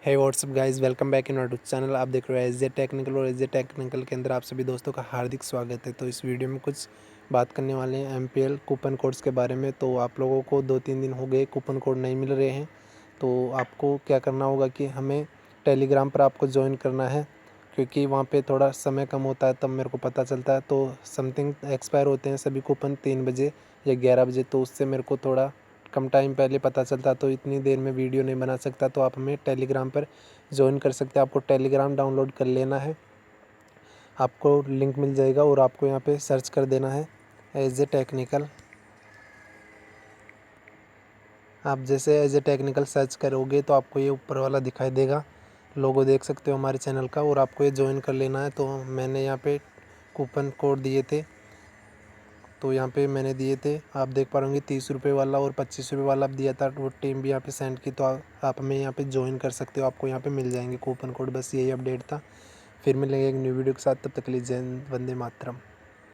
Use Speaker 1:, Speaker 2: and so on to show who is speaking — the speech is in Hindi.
Speaker 1: Hey what's up guys, welcome back in our channel. आप देख रहे हो एज ए टेक्निकल और एज ए टेक्निकल के अंदर आप सभी दोस्तों का हार्दिक स्वागत है। तो इस वीडियो में कुछ बात करने वाले हैं एमपीएल कूपन कोड्स के बारे में। तो आप लोगों को 2-3 दिन हो गए कूपन कोड नहीं मिल रहे हैं, तो आपको क्या करना होगा कि हमें टेलीग्राम पर आपको ज्वाइन करना है, क्योंकि वहाँ पे थोड़ा समय कम होता है तब मेरे को पता चलता है। तो समथिंग एक्सपायर होते हैं सभी कूपन 3 बजे या 11 बजे, तो उससे मेरे को थोड़ा कम टाइम पहले पता चलता, तो इतनी देर में वीडियो नहीं बना सकता। तो आप हमें टेलीग्राम पर ज्वाइन कर सकते हैं। आपको टेलीग्राम डाउनलोड कर लेना है, आपको लिंक मिल जाएगा और आपको यहाँ पे सर्च कर देना है एज ए टेक्निकल। आप जैसे एज ए टेक्निकल सर्च करोगे तो आपको ये ऊपर वाला दिखाई देगा, लोगो देख सकते हो हमारे चैनल का, और आपको ये ज्वाइन कर लेना है। तो मैंने यहाँ पे कूपन कोड दिए थे, तो यहाँ पे मैंने दिए थे, आप देख पा रहे 30 रुपये वाला और 25 रुपये वाला दिया था। वो टीम भी यहाँ पे सेंड की, तो आप हमें यहाँ पे ज्वाइन कर सकते हो। आपको यहाँ पे मिल जाएंगे कूपन कोड। बस यही अपडेट था। फिर मिलेंगे एक न्यू वीडियो के साथ, तब तक के लिए जय हिंद, वंदे मातरम।